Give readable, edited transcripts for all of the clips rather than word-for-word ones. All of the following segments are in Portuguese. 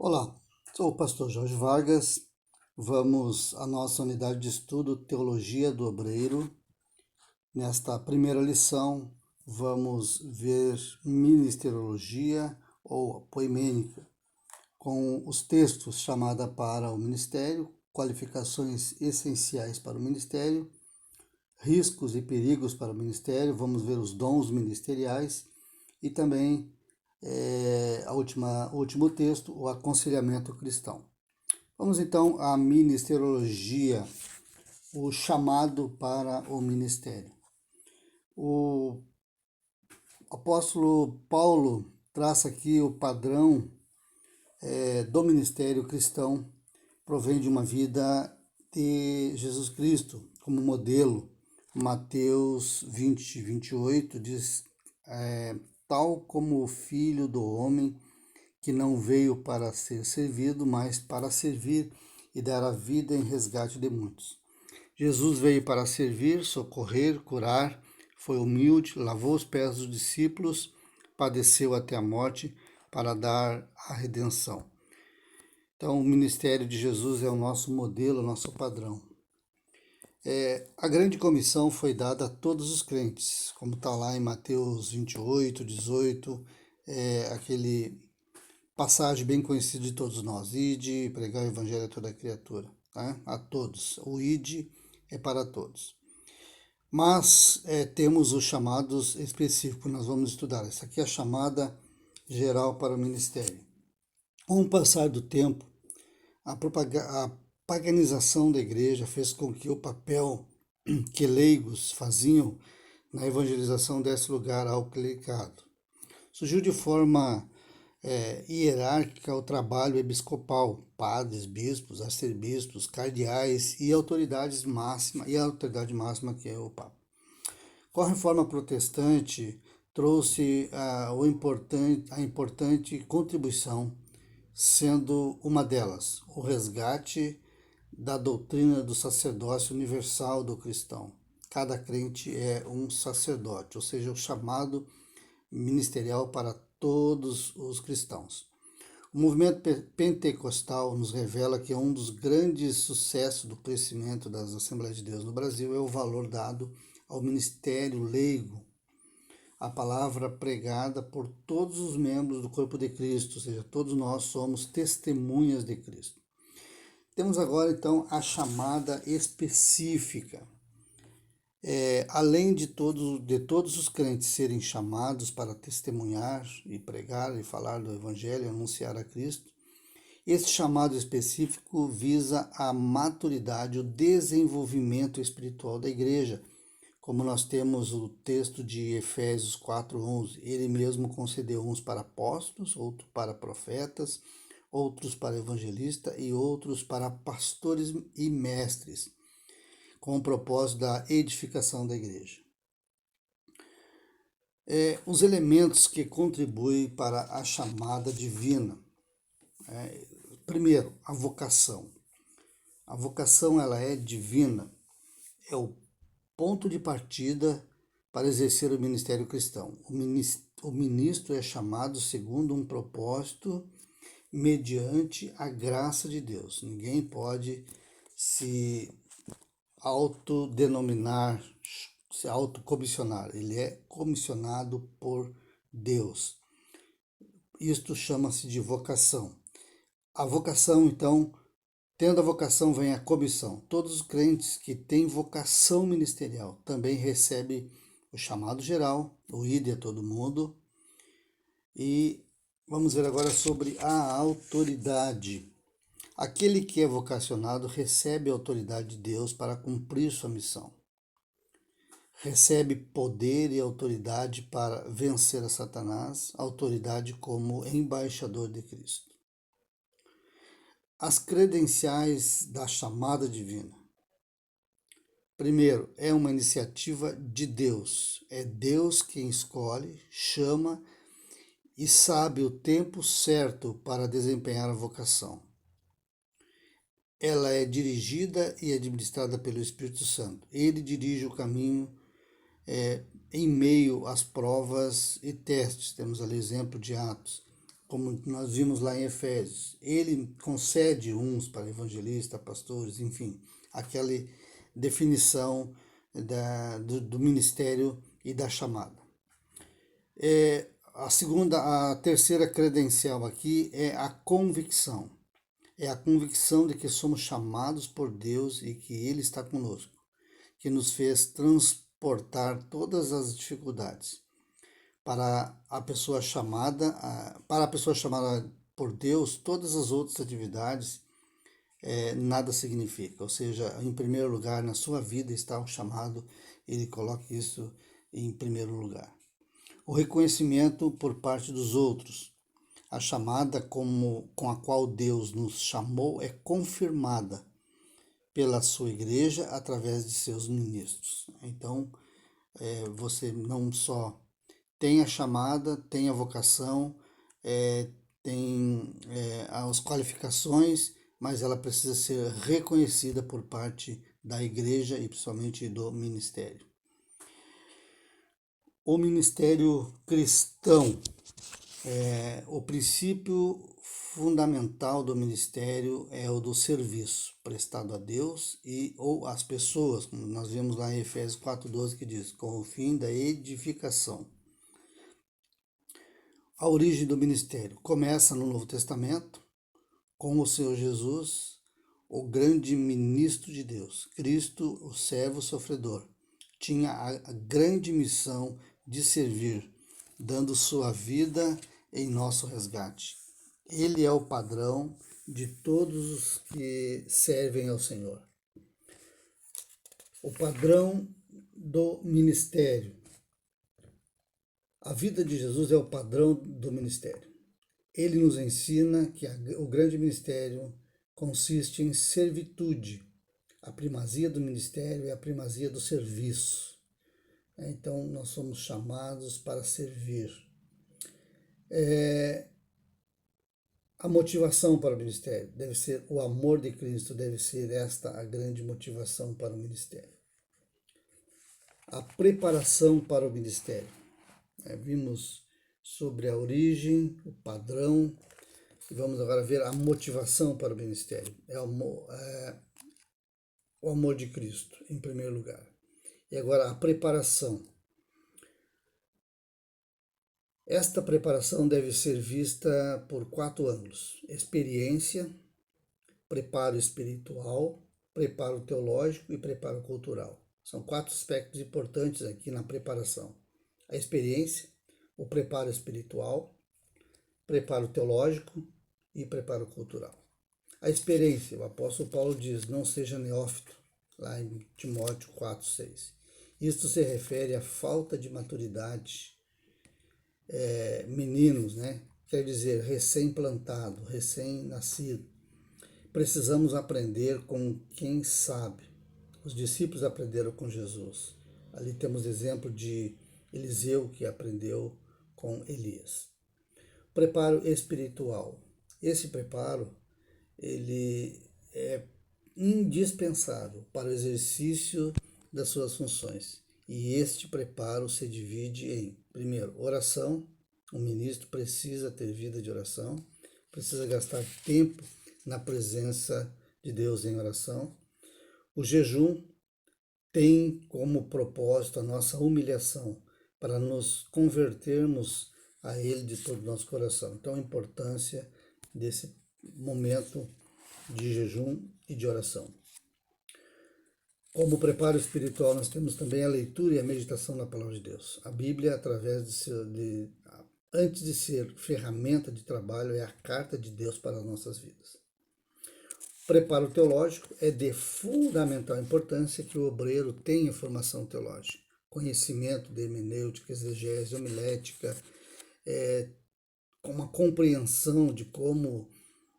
Olá, sou o pastor Jorge Vargas. Vamos à nossa unidade de estudo Teologia do Obreiro. Nesta primeira lição, vamos ver ministeriologia ou poimênica, com os textos chamada para o ministério, qualificações essenciais para o ministério, riscos e perigos para o ministério, vamos ver os dons ministeriais e também o último texto, o aconselhamento cristão. Vamos então à ministeriologia, o chamado para o ministério. O apóstolo Paulo traça aqui o padrão do ministério cristão, provém de uma vida de Jesus Cristo como modelo. Mateus 20, 28 diz, tal como o Filho do Homem, que não veio para ser servido, mas para servir e dar a vida em resgate de muitos. Jesus veio para servir, socorrer, curar, foi humilde, lavou os pés dos discípulos, padeceu até a morte para dar a redenção. Então, o ministério de Jesus é o nosso modelo, o nosso padrão. A grande comissão foi dada a todos os crentes, como está lá em Mateus 28, 18, aquele passagem bem conhecida de todos nós: ide, pregar o evangelho a toda criatura, tá? A todos. O ide é para todos. Mas temos os chamados específicos, nós vamos estudar. Essa aqui é a chamada geral para o ministério. Com o passar do tempo, a paganização da igreja fez com que o papel que leigos faziam na evangelização desse lugar ao clericado. Surgiu de forma hierárquica o trabalho episcopal, padres, bispos, arcebispos, cardeais e autoridades máxima, e a autoridade máxima que é o Papa. Com a reforma protestante trouxe a importante contribuição, sendo uma delas o resgate da doutrina do sacerdócio universal do cristão. Cada crente é um sacerdote, ou seja, o chamado ministerial para todos os cristãos. O movimento pentecostal nos revela que um dos grandes sucessos do crescimento das Assembleias de Deus no Brasil é o valor dado ao ministério leigo, a palavra pregada por todos os membros do corpo de Cristo, ou seja, todos nós somos testemunhas de Cristo. Temos agora então a chamada específica. Além de todos os crentes serem chamados para testemunhar e pregar e falar do Evangelho, anunciar a Cristo, esse chamado específico visa a maturidade, o desenvolvimento espiritual da igreja, como nós temos o texto de Efésios 4:11. Ele mesmo concedeu uns para apóstolos, outros para profetas, outros para evangelistas e outros para pastores e mestres, com o propósito da edificação da igreja. Os elementos que contribuem para a chamada divina. Primeiro, a vocação. A vocação ela é divina, é o ponto de partida para exercer o ministério cristão. O ministro é chamado segundo um propósito mediante a graça de Deus. Ninguém pode se autodenominar, se autocomissionar. Ele é comissionado por Deus. Isto chama-se de vocação. A vocação, então, tendo a vocação vem a comissão. Todos os crentes que têm vocação ministerial também recebem o chamado geral, o ide a todo mundo. E vamos ver agora sobre a autoridade. Aquele que é vocacionado recebe a autoridade de Deus para cumprir sua missão. Recebe poder e autoridade para vencer a Satanás, autoridade como embaixador de Cristo. As credenciais da chamada divina. Primeiro, é uma iniciativa de Deus. É Deus quem escolhe, chama e sabe o tempo certo para desempenhar a vocação. Ela é dirigida e administrada pelo Espírito Santo. Ele dirige o caminho em meio às provas e testes. Temos ali o exemplo de Atos. como nós vimos lá em Efésios. Ele concede uns para evangelistas, pastores, enfim, aquela definição do ministério e da chamada. A terceira credencial aqui é a convicção. É a convicção de que somos chamados por Deus e que Ele está conosco, que nos fez transportar todas as dificuldades. Para a pessoa chamada por Deus, todas as outras atividades nada significa. Ou seja, em primeiro lugar, na sua vida está o chamado, ele coloca isso em primeiro lugar. O reconhecimento por parte dos outros. A chamada com a qual Deus nos chamou é confirmada pela sua igreja através de seus ministros. Então, você não só tem a chamada, tem a vocação, tem as qualificações, mas ela precisa ser reconhecida por parte da igreja e principalmente do ministério. O ministério cristão, o princípio fundamental do ministério é o do serviço prestado a Deus ou às pessoas, como nós vimos lá em Efésios 4:12, que diz, com o fim da edificação. A origem do ministério começa no Novo Testamento, com o Senhor Jesus, o grande ministro de Deus, Cristo, o servo sofredor. Tinha a grande missão de servir, dando sua vida em nosso resgate. Ele é o padrão de todos os que servem ao Senhor. O padrão do ministério. A vida de Jesus é o padrão do ministério. Ele nos ensina que o grande ministério consiste em servitude. A primazia do ministério é a primazia do serviço. Então, nós somos chamados para servir. A motivação para o ministério deve ser o amor de Cristo, deve ser esta a grande motivação para o ministério. A preparação para o ministério. Vimos sobre a origem, o padrão, e vamos agora ver a motivação para o ministério. O amor de Cristo, em primeiro lugar. E agora a preparação. Esta preparação deve ser vista por 4 ângulos: experiência, preparo espiritual, preparo teológico e preparo cultural. São 4 aspectos importantes aqui na preparação: a experiência, o preparo espiritual, preparo teológico e preparo cultural. A experiência, o apóstolo Paulo diz, não seja neófito, lá em Timóteo 4:6. Isto se refere à falta de maturidade, meninos, né? Quer dizer, recém-plantado, recém-nascido. Precisamos aprender com quem sabe. Os discípulos aprenderam com Jesus. Ali temos exemplo de Eliseu, que aprendeu com Elias. Preparo espiritual. Esse preparo, ele é indispensável para o exercício das suas funções. E este preparo se divide em, primeiro, oração. O ministro precisa ter vida de oração, precisa gastar tempo na presença de Deus em oração. O jejum tem como propósito a nossa humilhação, para nos convertermos a Ele de todo o nosso coração. Então, a importância desse momento de jejum e de oração. Como preparo espiritual, nós temos também a leitura e a meditação na Palavra de Deus. A Bíblia, antes de ser ferramenta de trabalho, é a carta de Deus para as nossas vidas. Preparo teológico é de fundamental importância que o obreiro tenha formação teológica, conhecimento de hermenêutica, exegese, homilética, com uma compreensão de como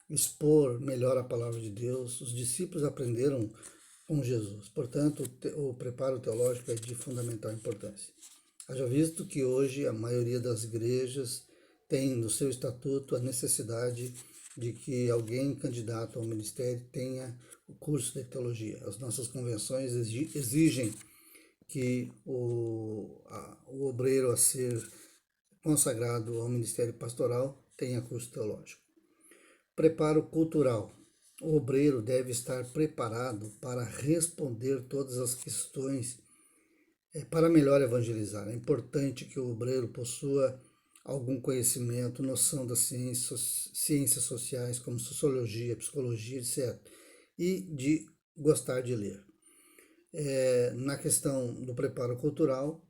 expor melhor a palavra de Deus. Os discípulos aprenderam com Jesus. Portanto, o preparo teológico é de fundamental importância. Haja visto que hoje a maioria das igrejas tem no seu estatuto a necessidade de que alguém candidato ao ministério tenha o curso de teologia. As nossas convenções exigem que o obreiro a ser consagrado ao ministério pastoral tenha curso teológico. Preparo cultural. O obreiro deve estar preparado para responder todas as questões para melhor evangelizar. É importante que o obreiro possua algum conhecimento, noção das ciências sociais, como sociologia, psicologia, etc. E de gostar de ler. Na questão do preparo cultural,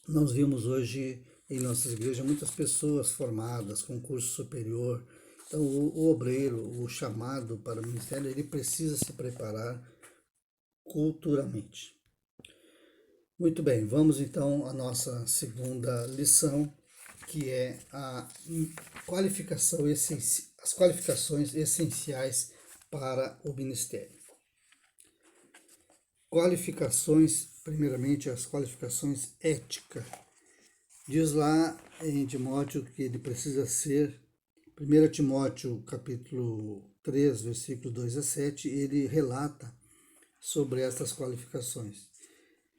nós vimos hoje em nossas igrejas muitas pessoas formadas com curso superior. Então, o obreiro, o chamado para o ministério, ele precisa se preparar culturalmente. Muito bem, vamos então à nossa segunda lição, que é a qualificação, as qualificações essenciais para o ministério. Qualificações, primeiramente as qualificações éticas. Diz lá em Timóteo que ele precisa ser, 1 Timóteo capítulo 3, versículos 2 a 7, ele relata sobre essas qualificações.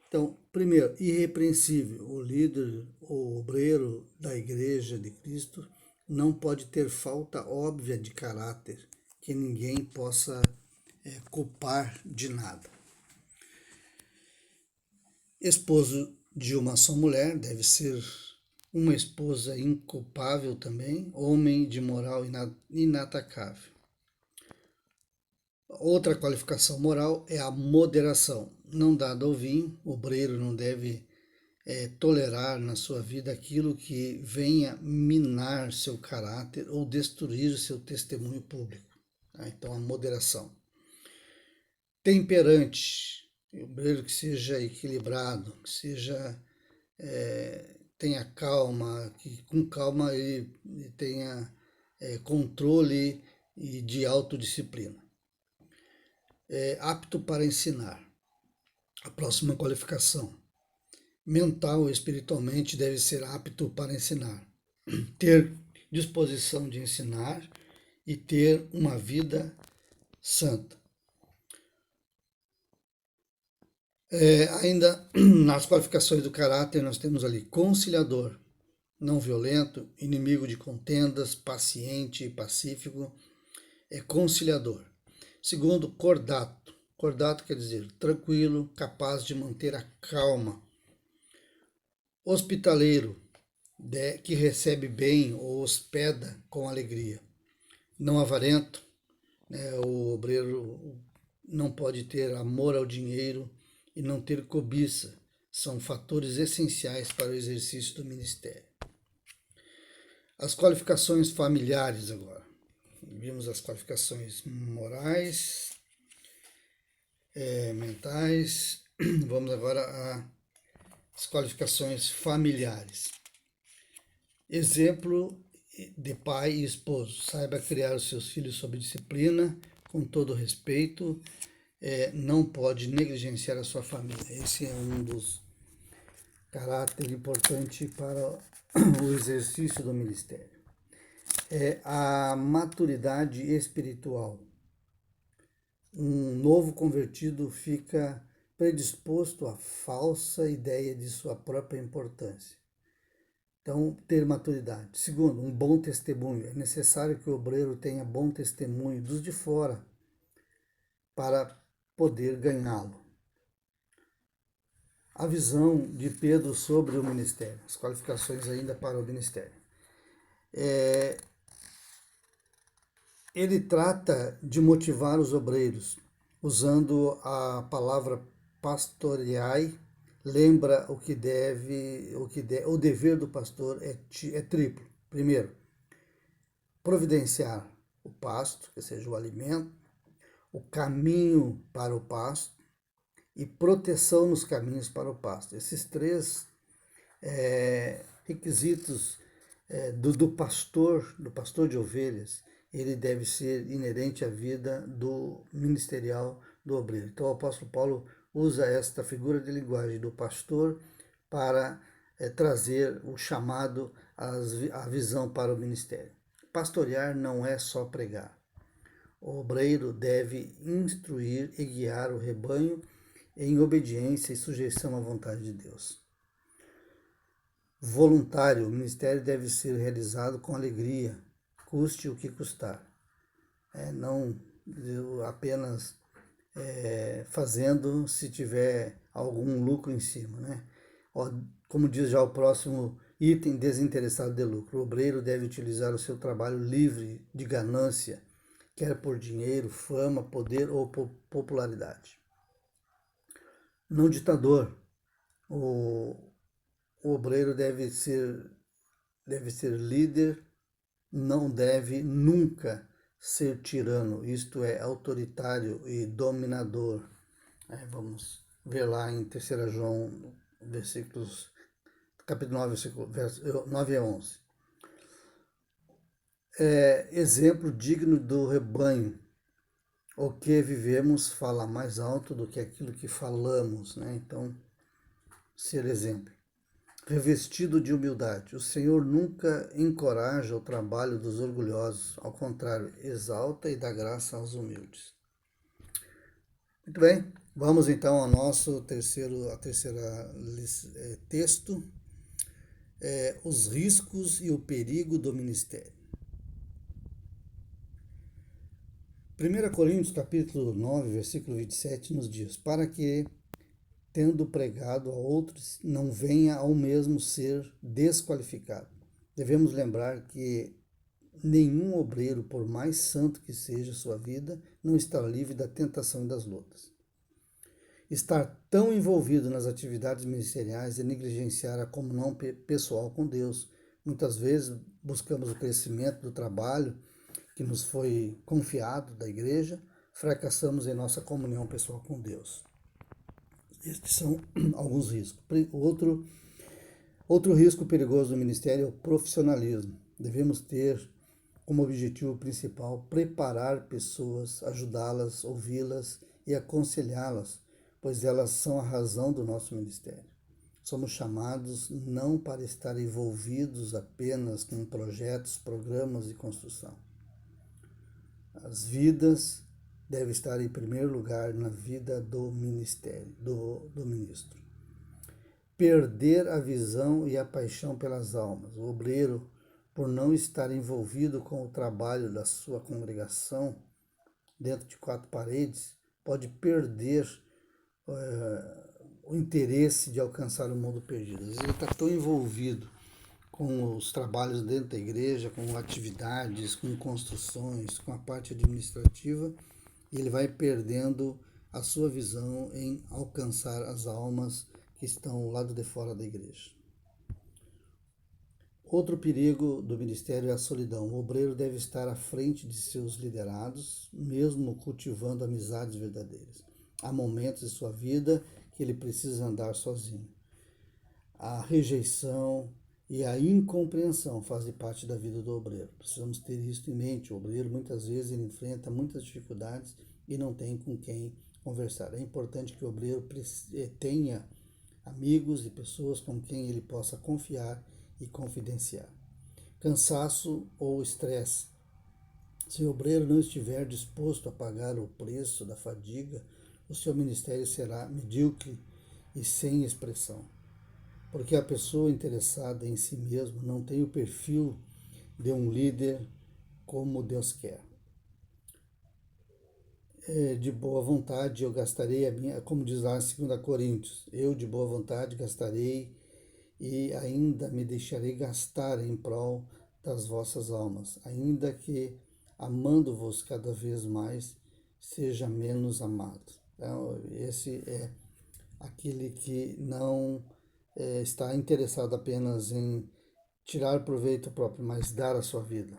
Então, primeiro, irrepreensível. O líder, o obreiro da Igreja de Cristo não pode ter falta óbvia de caráter que ninguém possa culpar de nada. Esposo de uma só mulher deve ser uma esposa inculpável também, homem de moral inatacável. Outra qualificação moral é a moderação. Não dado ao vinho, o obreiro não deve tolerar na sua vida aquilo que venha minar seu caráter ou destruir seu testemunho público. Tá? Então, a moderação. Temperante, o obreiro que seja equilibrado, que seja tenha calma, que com calma ele tenha controle e de autodisciplina. Apto para ensinar. A próxima qualificação. Mental e espiritualmente deve ser apto para ensinar. Ter disposição de ensinar e ter uma vida santa. Ainda nas qualificações do caráter nós temos ali conciliador, não violento, inimigo de contendas, paciente e pacífico, conciliador. Segundo, cordato. Cordato quer dizer tranquilo, capaz de manter a calma. Hospitaleiro, que recebe bem ou hospeda com alegria. Não avarento, o obreiro não pode ter amor ao dinheiro e não ter cobiça. São fatores essenciais para o exercício do ministério. As qualificações familiares agora. Vimos as qualificações morais, mentais. Vamos agora às qualificações familiares. Exemplo de pai e esposo. Saiba criar os seus filhos sob disciplina, com todo respeito. Não pode negligenciar a sua família. Esse é um dos caráteres importantes para o exercício do ministério. A maturidade espiritual. Um novo convertido fica predisposto à falsa ideia de sua própria importância. Então, ter maturidade. Segundo, um bom testemunho. É necessário que o obreiro tenha bom testemunho dos de fora para poder ganhá-lo. A visão de Pedro sobre o ministério, as qualificações ainda para o ministério. Ele trata de motivar os obreiros, usando a palavra pastoreai, lembra o dever do pastor é triplo. Primeiro, providenciar o pasto, que seja o alimento, o caminho para o pasto e proteção nos caminhos para o pasto. Esses três requisitos do pastor de ovelhas, ele deve ser inerente à vida do ministerial do obreiro. Então o apóstolo Paulo usa esta figura de linguagem do pastor para trazer o chamado, a visão para o ministério. Pastorear não é só pregar. O obreiro deve instruir e guiar o rebanho em obediência e sujeição à vontade de Deus. Voluntário, o ministério deve ser realizado com alegria, custe o que custar. Não apenas fazendo se tiver algum lucro em cima, né? Como diz já o próximo item, desinteressado de lucro. O obreiro deve utilizar o seu trabalho livre de ganância, quer por dinheiro, fama, poder ou popularidade. Não ditador. O obreiro deve ser líder, não deve nunca ser tirano, isto é, autoritário e dominador. Vamos ver lá em 3 João, capítulo 9, versos 9 a 11. Exemplo digno do rebanho. O que vivemos fala mais alto do que aquilo que falamos, né? Então, ser exemplo. Revestido de humildade. O Senhor nunca encoraja o trabalho dos orgulhosos, ao contrário, exalta e dá graça aos humildes. Muito bem, vamos então ao nosso terceiro texto, os riscos e o perigo do ministério. 1 Coríntios capítulo 9, versículo 27 nos diz: para que, tendo pregado a outros, não venha ao mesmo ser desqualificado. Devemos lembrar que nenhum obreiro, por mais santo que seja sua vida, não está livre da tentação e das lutas. Estar tão envolvido nas atividades ministeriais é negligenciar a comunhão pessoal com Deus. Muitas vezes buscamos o crescimento do trabalho que nos foi confiado da igreja, fracassamos em nossa comunhão pessoal com Deus. Estes são alguns riscos. Outro risco perigoso do ministério é o profissionalismo. Devemos ter como objetivo principal preparar pessoas, ajudá-las, ouvi-las e aconselhá-las, pois elas são a razão do nosso ministério. Somos chamados não para estar envolvidos apenas com projetos, programas e construção. As vidas devem estar em primeiro lugar na vida do ministério, do ministro. Perder a visão e a paixão pelas almas. O obreiro, por não estar envolvido com o trabalho da sua congregação dentro de 4 paredes, pode perder o interesse de alcançar o mundo perdido. Às vezes ele está tão envolvido com os trabalhos dentro da igreja, com atividades, com construções, com a parte administrativa, e ele vai perdendo a sua visão em alcançar as almas que estão ao lado de fora da igreja. Outro perigo do ministério é a solidão. O obreiro deve estar à frente de seus liderados, mesmo cultivando amizades verdadeiras. Há momentos de sua vida que ele precisa andar sozinho. A rejeição e a incompreensão fazem parte da vida do obreiro. Precisamos ter isso em mente. O obreiro, muitas vezes, ele enfrenta muitas dificuldades e não tem com quem conversar. É importante que o obreiro tenha amigos e pessoas com quem ele possa confiar e confidenciar. Cansaço ou estresse. Se o obreiro não estiver disposto a pagar o preço da fadiga, o seu ministério será medíocre e sem expressão. Porque a pessoa interessada em si mesma não tem o perfil de um líder como Deus quer. De boa vontade eu gastarei a minha, como diz lá em 2 Coríntios, eu de boa vontade gastarei e ainda me deixarei gastar em prol das vossas almas, ainda que, amando-vos cada vez mais, seja menos amado. Então, esse é aquele que não está interessado apenas em tirar proveito próprio, mas dar a sua vida.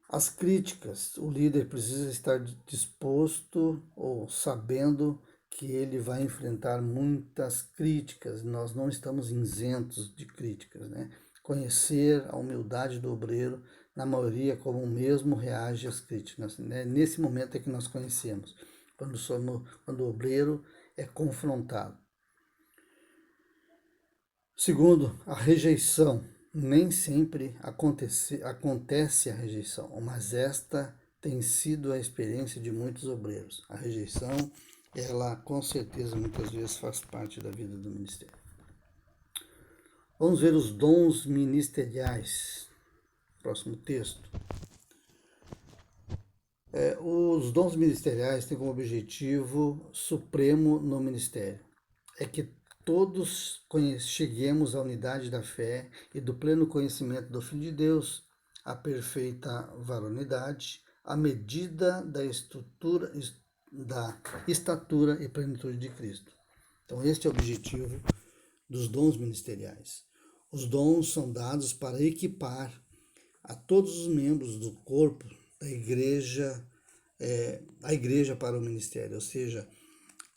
As críticas, o líder precisa estar disposto ou sabendo que ele vai enfrentar muitas críticas. Nós não estamos isentos de críticas, né? Conhecer a humildade do obreiro, na maioria, como mesmo reage às críticas, né? Nesse momento é que nós conhecemos, quando o obreiro é confrontado. Segundo, a rejeição. Nem sempre acontece a rejeição, mas esta tem sido a experiência de muitos obreiros. A rejeição, ela com certeza muitas vezes faz parte da vida do ministério. Vamos ver os dons ministeriais. Próximo texto. Os dons ministeriais têm como objetivo supremo no ministério. É que todos cheguemos à unidade da fé e do pleno conhecimento do Filho de Deus, à perfeita varonidade, à medida da estatura e plenitude de Cristo. Então, este é o objetivo dos dons ministeriais. Os dons são dados para equipar a todos os membros do corpo da igreja, a igreja para o ministério, ou seja,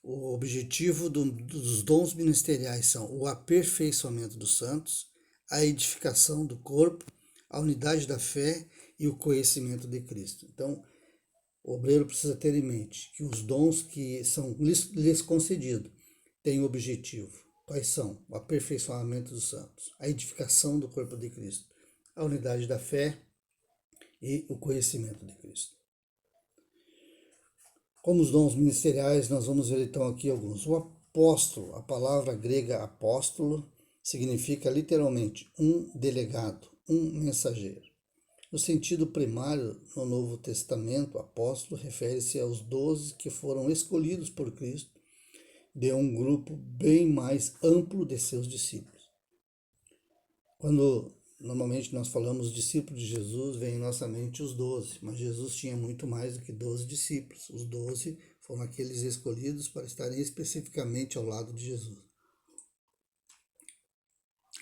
o objetivo dos dons ministeriais são o aperfeiçoamento dos santos, a edificação do corpo, a unidade da fé e o conhecimento de Cristo. Então, o obreiro precisa ter em mente que os dons que são lhes concedidos têm o objetivo. Quais são? O aperfeiçoamento dos santos, a edificação do corpo de Cristo, a unidade da fé e o conhecimento de Cristo. Como os dons ministeriais, nós vamos ver então aqui alguns. O apóstolo, a palavra grega apóstolo, significa literalmente um delegado, um mensageiro. No sentido primário, no Novo Testamento, apóstolo refere-se aos 12 que foram escolhidos por Cristo de um grupo bem mais amplo de seus discípulos. Quando normalmente nós falamos discípulos de Jesus, vem em nossa mente os 12, mas Jesus tinha muito mais do que 12 discípulos. Os 12 foram aqueles escolhidos para estarem especificamente ao lado de Jesus.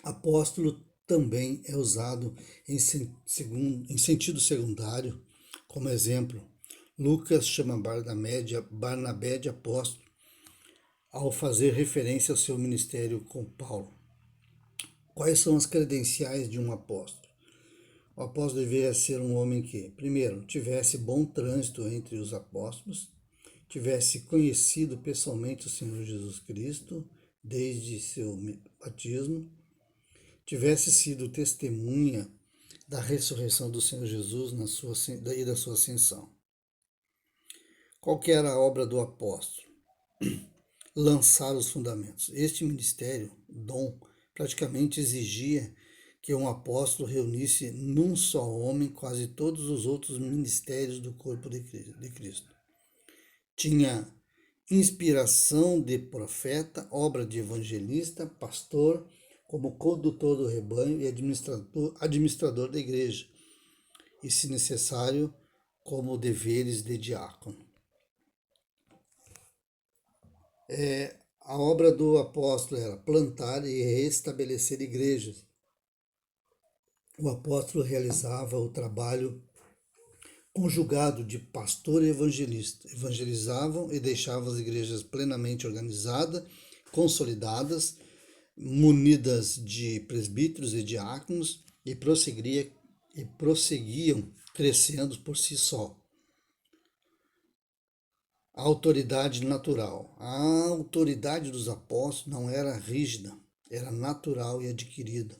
Apóstolo também é usado em sentido secundário, como exemplo. Lucas chama Barnabé de apóstolo ao fazer referência ao seu ministério com Paulo. Quais são as credenciais de um apóstolo? O apóstolo deveria ser um homem que, primeiro, tivesse bom trânsito entre os apóstolos, tivesse conhecido pessoalmente o Senhor Jesus Cristo desde seu batismo, tivesse sido testemunha da ressurreição do Senhor Jesus e da sua ascensão. Qual que era a obra do apóstolo? Lançar os fundamentos. Este ministério, dom, praticamente exigia que um apóstolo reunisse num só homem quase todos os outros ministérios do corpo de Cristo. Tinha inspiração de profeta, obra de evangelista, pastor, como condutor do rebanho e administrador da igreja, e, se necessário, como deveres de diácono. A obra do apóstolo era plantar e restabelecer igrejas. O apóstolo realizava o trabalho conjugado de pastor e evangelista. Evangelizavam e deixavam as igrejas plenamente organizadas, consolidadas, munidas de presbíteros e diáconos, e prosseguiam crescendo por si só. A autoridade natural. A autoridade dos apóstolos não era rígida, era natural e adquirida.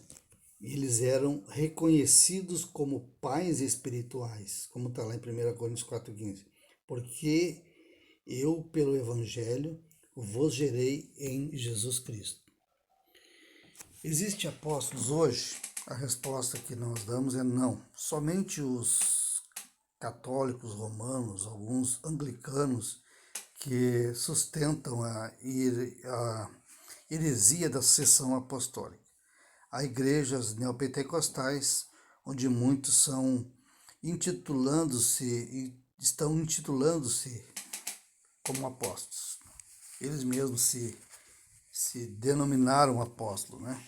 Eles eram reconhecidos como pais espirituais, como está lá em 1 Coríntios 4,15. Porque eu, pelo Evangelho, vos gerei em Jesus Cristo. Existem apóstolos hoje? A resposta que nós damos é não. Somente os católicos romanos, alguns anglicanos, que sustentam a heresia da sucessão apostólica. Há igrejas neopentecostais, onde muitos estão intitulando-se como apóstolos. Eles mesmos se denominaram apóstolos, né?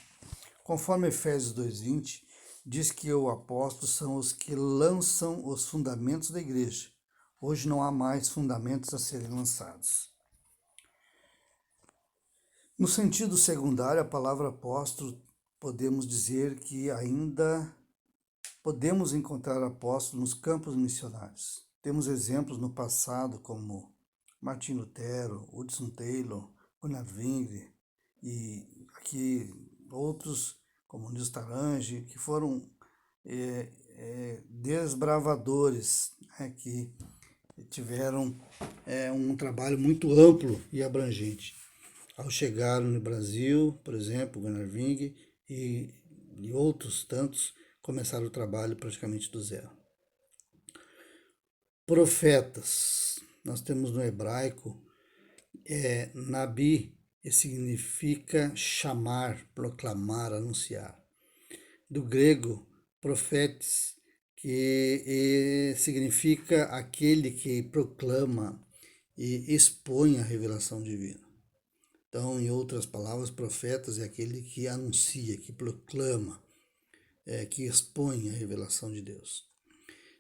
Conforme Efésios 2,20, diz que os apóstolos são os que lançam os fundamentos da igreja. Hoje não há mais fundamentos a serem lançados. No sentido secundário, a palavra apóstolo, podemos dizer que ainda podemos encontrar apóstolos nos campos missionários. Temos exemplos no passado como Martin Lutero, Hudson Taylor, Gunnar Zwingli e aqui outros como Nils Tarange, que foram desbravadores, que tiveram um trabalho muito amplo e abrangente. Ao chegar no Brasil, por exemplo, Gunnar Zwingli e outros tantos, começar o trabalho praticamente do zero. Profetas, nós temos no hebraico, Nabi, que significa chamar, proclamar, anunciar. Do grego, profetes, que significa aquele que proclama e expõe a revelação divina. Então, em outras palavras, profetas é aquele que anuncia, que proclama, que expõe a revelação de Deus.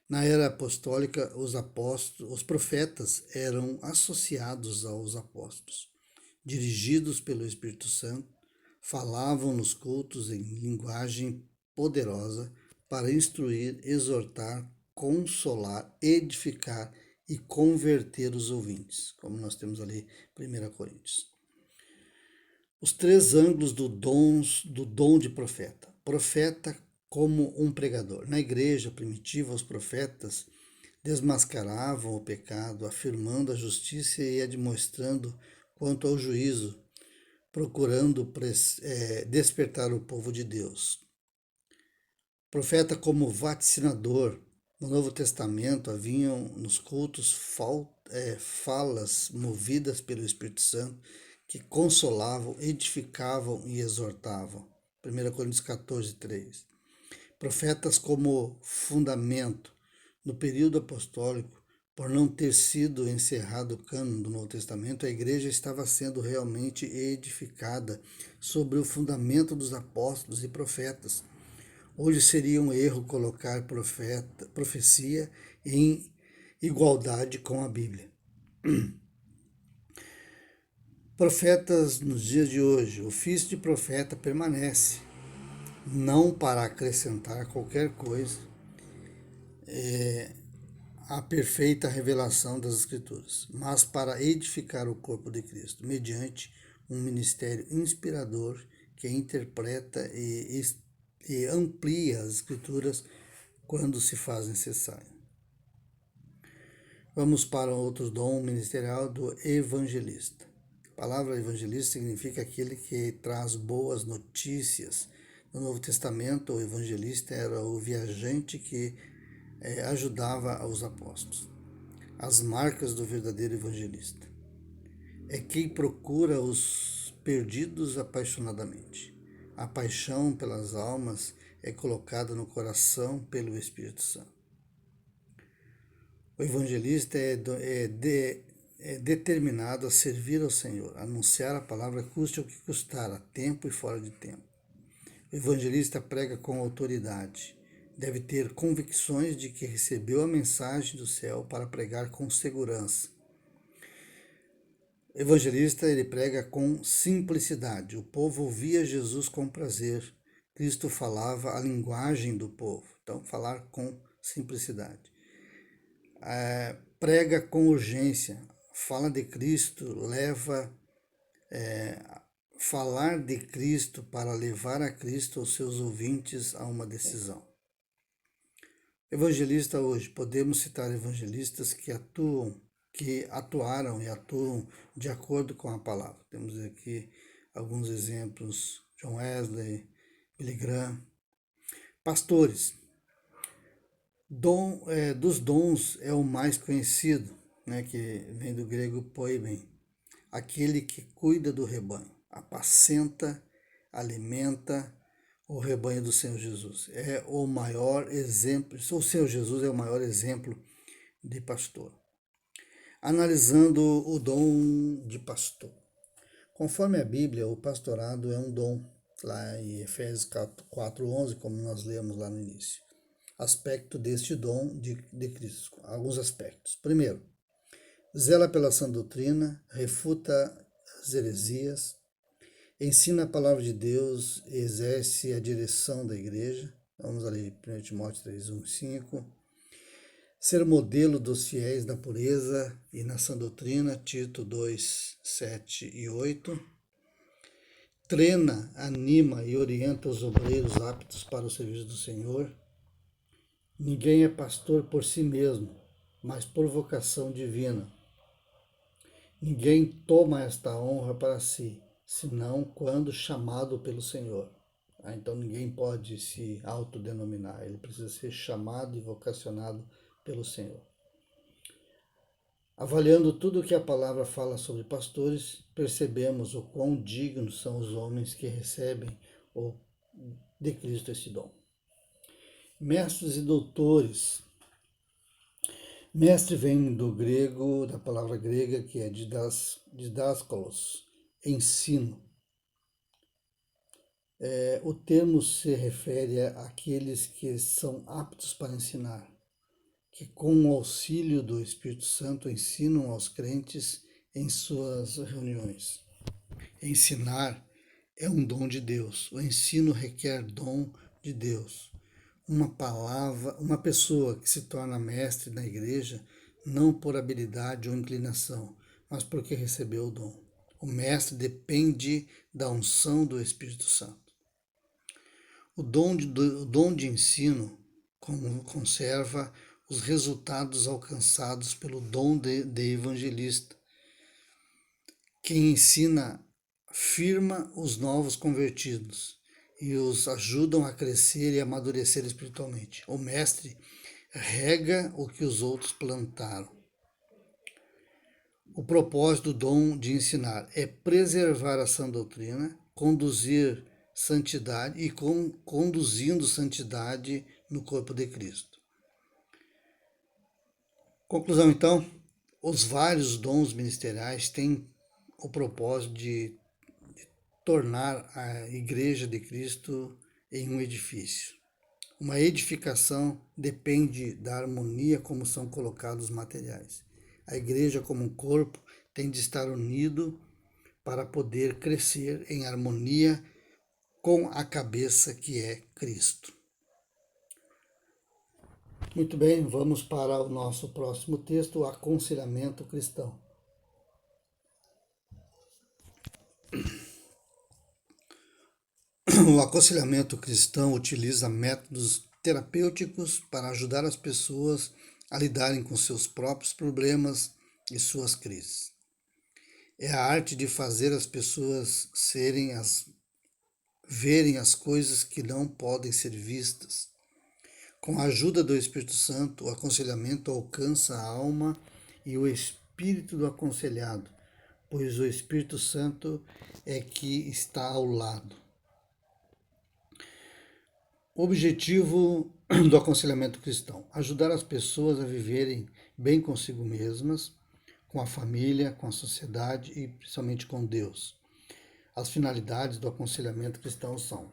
Na era apostólica, os profetas eram associados aos apóstolos, dirigidos pelo Espírito Santo, falavam nos cultos em linguagem poderosa para instruir, exortar, consolar, edificar e converter os ouvintes, como nós temos ali em 1 Coríntios. Os três ângulos do dom de profeta. Profeta como um pregador. Na igreja primitiva, os profetas desmascaravam o pecado, afirmando a justiça e admoestando quanto ao juízo, procurando despertar o povo de Deus. Profeta como vaticinador. No Novo Testamento haviam nos cultos falas movidas pelo Espírito Santo que consolavam, edificavam e exortavam. 1 Coríntios 14, 3. Profetas como fundamento. No período apostólico, por não ter sido encerrado o cânon do Novo Testamento, a igreja estava sendo realmente edificada sobre o fundamento dos apóstolos e profetas. Hoje seria um erro colocar profecia em igualdade com a Bíblia. Profetas nos dias de hoje. O ofício de profeta permanece, não para acrescentar qualquer coisa à perfeita revelação das Escrituras, mas para edificar o corpo de Cristo, mediante um ministério inspirador que interpreta e amplia as Escrituras quando se faz necessário. Vamos para outro dom ministerial do evangelista. A palavra evangelista significa aquele que traz boas notícias. No Novo Testamento, o evangelista era o viajante que ajudava os apóstolos. As marcas do verdadeiro evangelista. É quem procura os perdidos apaixonadamente. A paixão pelas almas é colocada no coração pelo Espírito Santo. O evangelista é determinado a servir ao Senhor, a anunciar a palavra custe o que custar, a tempo e fora de tempo. O evangelista prega com autoridade. Deve ter convicções de que recebeu a mensagem do céu para pregar com segurança. O evangelista, ele prega com simplicidade. O povo ouvia Jesus com prazer. Cristo falava a linguagem do povo. Então, falar com simplicidade. Prega com urgência. Fala de Cristo falar de Cristo para levar a Cristo aos seus ouvintes a uma decisão. Evangelista hoje, podemos citar evangelistas que atuaram e atuam de acordo com a palavra. Temos aqui alguns exemplos: John Wesley, Billy Graham. Pastores. Dos dons é o mais conhecido, que vem do grego poimen, aquele que cuida do rebanho, apacenta, alimenta o rebanho do Senhor Jesus. É o maior exemplo, o Senhor Jesus é o maior exemplo de pastor. Analisando o dom de pastor. Conforme a Bíblia, o pastorado é um dom, lá em Efésios 4:11, como nós lemos lá no início. Aspecto deste dom de Cristo, alguns aspectos. Primeiro, zela pela sã doutrina, refuta as heresias, ensina a palavra de Deus, exerce a direção da igreja. Vamos ali, 1 Timóteo 3:1-5. Ser modelo dos fiéis na pureza e na sã doutrina, Tito 2:7-8. Treina, anima e orienta os obreiros aptos para o serviço do Senhor. Ninguém é pastor por si mesmo, mas por vocação divina. Ninguém toma esta honra para si, senão quando chamado pelo Senhor. Então ninguém pode se autodenominar, ele precisa ser chamado e vocacionado pelo Senhor. Avaliando tudo o que a palavra fala sobre pastores, percebemos o quão dignos são os homens que recebem de Cristo esse dom. Mestres e doutores. Mestre vem do grego, da palavra grega que é didaskalos, ensino. O termo se refere àqueles que são aptos para ensinar, que com o auxílio do Espírito Santo ensinam aos crentes em suas reuniões. Ensinar é um dom de Deus. O ensino requer dom de Deus. Uma pessoa que se torna mestre na igreja não por habilidade ou inclinação, mas porque recebeu o dom. O mestre depende da unção do Espírito Santo. O dom de ensino conserva os resultados alcançados pelo dom de evangelista. Quem ensina firma os novos convertidos e os ajudam a crescer e amadurecer espiritualmente. O mestre rega o que os outros plantaram. O propósito do dom de ensinar é preservar a sã doutrina, conduzir santidade e conduzindo santidade no corpo de Cristo. Conclusão, então, os vários dons ministeriais têm o propósito de tornar a Igreja de Cristo em um edifício. Uma edificação depende da harmonia como são colocados os materiais. A igreja como um corpo tem de estar unido para poder crescer em harmonia com a cabeça que é Cristo. Muito bem, vamos para o nosso próximo texto, o aconselhamento cristão. O aconselhamento cristão utiliza métodos terapêuticos para ajudar as pessoas a lidarem com seus próprios problemas e suas crises. É a arte de fazer as pessoas verem as coisas que não podem ser vistas. Com a ajuda do Espírito Santo, o aconselhamento alcança a alma e o espírito do aconselhado, pois o Espírito Santo é que está ao lado. O objetivo do aconselhamento cristão: ajudar as pessoas a viverem bem consigo mesmas, com a família, com a sociedade e principalmente com Deus. As finalidades do aconselhamento cristão são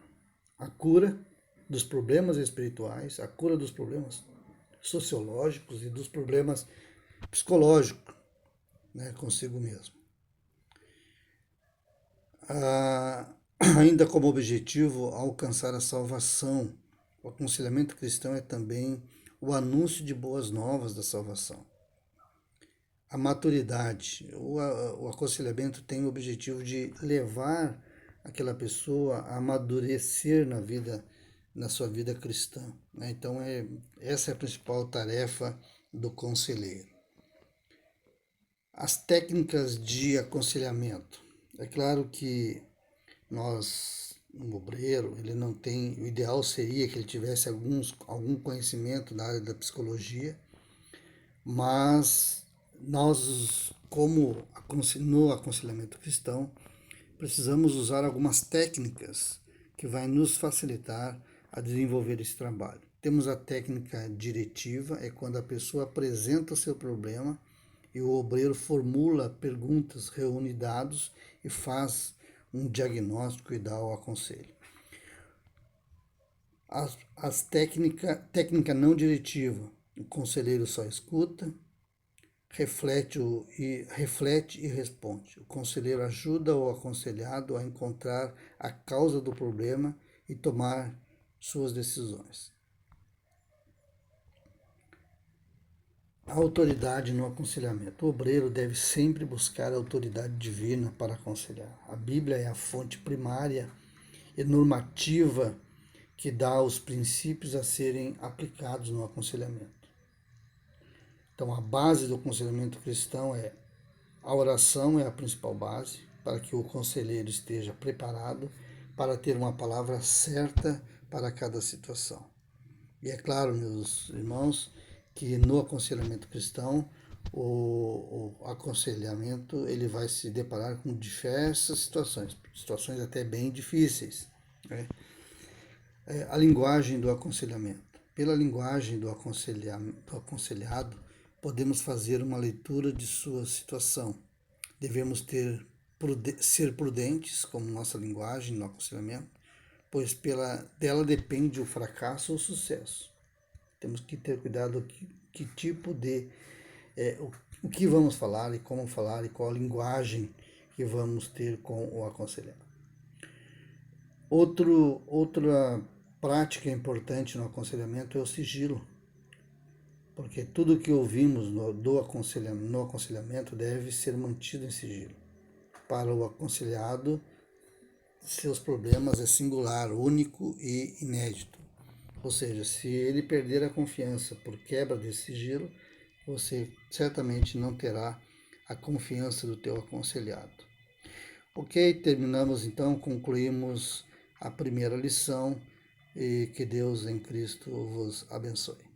a cura dos problemas espirituais, a cura dos problemas sociológicos e dos problemas psicológicos, consigo mesmo. Ainda como objetivo, alcançar a salvação. O aconselhamento cristão é também o anúncio de boas novas da salvação. A maturidade. O aconselhamento tem o objetivo de levar aquela pessoa a amadurecer na sua vida cristã. Então, essa é a principal tarefa do conselheiro. As técnicas de aconselhamento. É claro que um obreiro, ele não tem, o ideal seria que ele tivesse algum conhecimento na área da psicologia, mas nós, como no aconselhamento cristão, precisamos usar algumas técnicas que vai nos facilitar a desenvolver esse trabalho. Temos a técnica diretiva, é quando a pessoa apresenta o seu problema e o obreiro formula perguntas, reúne dados e faz um diagnóstico e dá o aconselho. Técnica não diretiva, o conselheiro só escuta, reflete e responde. O conselheiro ajuda o aconselhado a encontrar a causa do problema e tomar suas decisões. A autoridade no aconselhamento. O obreiro deve sempre buscar a autoridade divina para aconselhar. A Bíblia é a fonte primária e normativa que dá os princípios a serem aplicados no aconselhamento. Então, a base do aconselhamento cristão a oração é a principal base para que o conselheiro esteja preparado para ter uma palavra certa para cada situação. E é claro, meus irmãos, que no aconselhamento cristão, o aconselhamento ele vai se deparar com diversas situações até bem difíceis, né? A linguagem do aconselhamento. Pela linguagem do aconselhado, podemos fazer uma leitura de sua situação. Devemos ser prudentes com nossa linguagem no aconselhamento, pois dela depende o fracasso ou o sucesso. Temos que ter cuidado que tipo de o que vamos falar e como falar e qual a linguagem que vamos ter com o aconselhado. Outra prática importante no aconselhamento é o sigilo, porque tudo que ouvimos no aconselhamento deve ser mantido em sigilo. Para o aconselhado, seus problemas é singular, único e inédito. Ou seja, se ele perder a confiança por quebra desse sigilo, você certamente não terá a confiança do teu aconselhado. Ok, terminamos então, concluímos a primeira lição e que Deus em Cristo vos abençoe.